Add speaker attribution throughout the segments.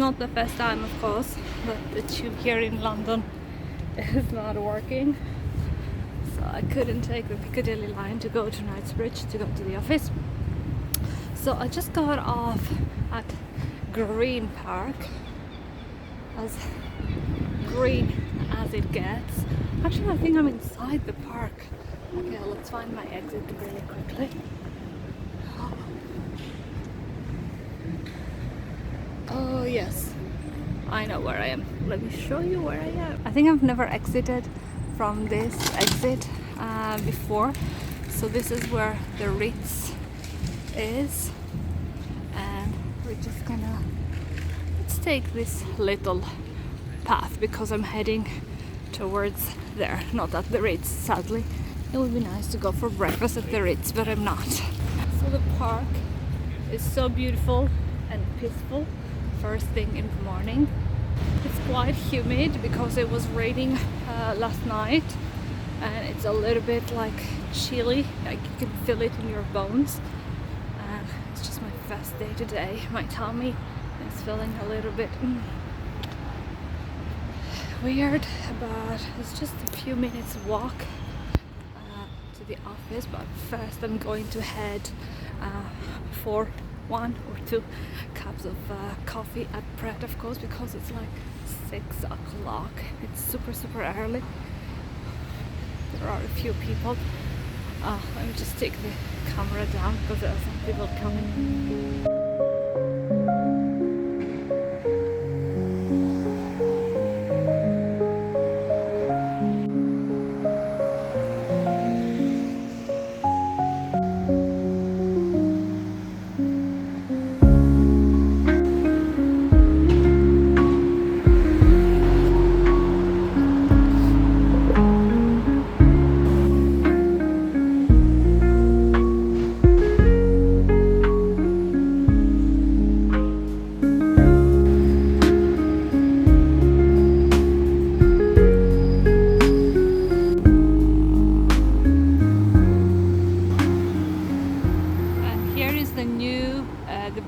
Speaker 1: not the first time, of course, that the tube here in London is not working. So I couldn't take the Piccadilly line to go to Knightsbridge to go to the office. So I just got off at Green Park, as green as it gets. Actually, I think I'm inside the park. Okay, let's find my exit really quickly. Oh yes, I know where I am. Let me show you where I am. I think I've never exited from this exit before. So this is where the Ritz is, and we're just gonna, let's take this little path because I'm heading towards there, not at the Ritz, sadly. It would be nice to go for breakfast at the Ritz, but I'm not. So the park is so beautiful and peaceful first thing in the morning. It's quite humid because it was raining last night, and it's a little bit like chilly, like you can feel it in your bones. And it's just my first day today. My tummy is feeling a little bit weird, but it's just a few minutes walk to the office. But first I'm going to head for 1 or 2 cups of coffee at Pret, of course, because it's like 6 o'clock. It's super early. There are a few people. Let me just take the camera down because there are some people coming.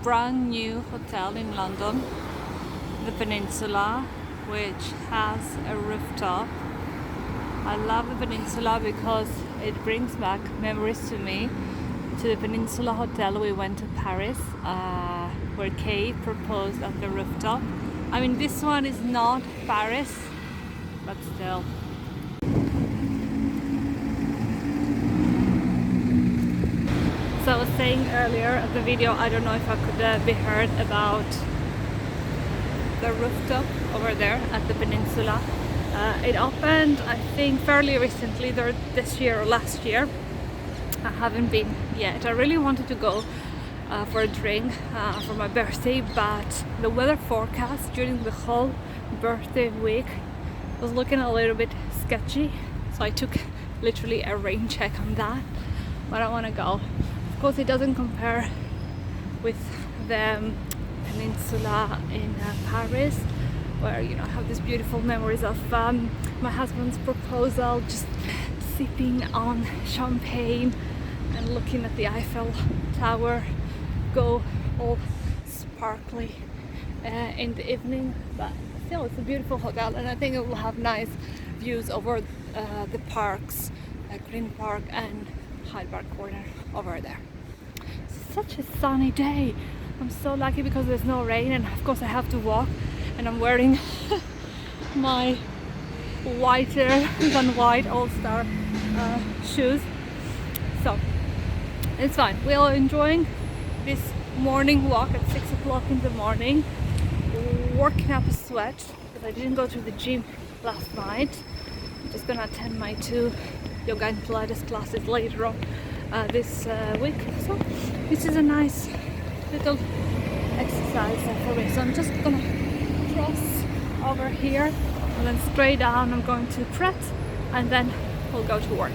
Speaker 1: Brand new hotel in London, the Peninsula, which has a rooftop. I love the Peninsula because it brings back memories to me. To the Peninsula Hotel we went to Paris, where Kay proposed at the rooftop. I mean, this one is not Paris, but still. So I was saying earlier at the video, I don't know if I could be heard about the rooftop over there at the Peninsula. It opened, I think, fairly recently, this year or last year. I haven't been yet. I really wanted to go for a drink for my birthday, but the weather forecast during the whole birthday week was looking a little bit sketchy. So I took literally a rain check on that, but I want to go. Of course, it doesn't compare with the Peninsula in Paris, where, you know, I have these beautiful memories of my husband's proposal, just sipping on champagne and looking at the Eiffel Tower go all sparkly in the evening. But still, it's a beautiful hotel, and I think it will have nice views over the parks, Green Park and Hyde Park Corner over there. Such a sunny day. I'm so lucky because there's no rain, and of course I have to walk, and I'm wearing my whiter than white all-star shoes, so it's fine. We are enjoying this morning walk at 6 o'clock in the morning, working up a sweat because I didn't go to the gym last night. I'm just gonna attend my 2 yoga and Pilates classes later on this week. So this is a nice little exercise for me. So I'm just gonna cross over here and then straight down. I'm going to Pret, and then we'll go to work.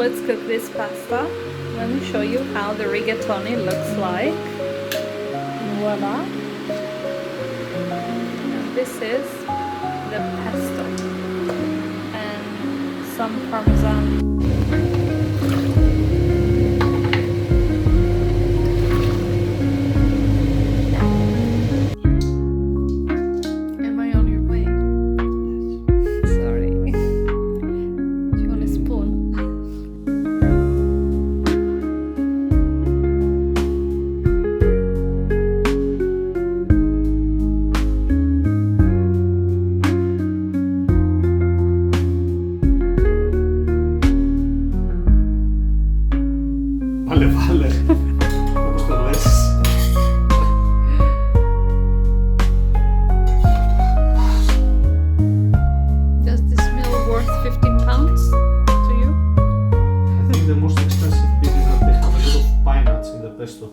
Speaker 1: let's cook this pasta. Let me show you how the rigatoni looks like. Voila. And this is the pesto and some parmesan.
Speaker 2: Vale. Όπως το λες.
Speaker 1: Does this meal worth 15 pounds to you?
Speaker 2: I think the most expensive bit is that they have a lot of pine nuts in the pesto.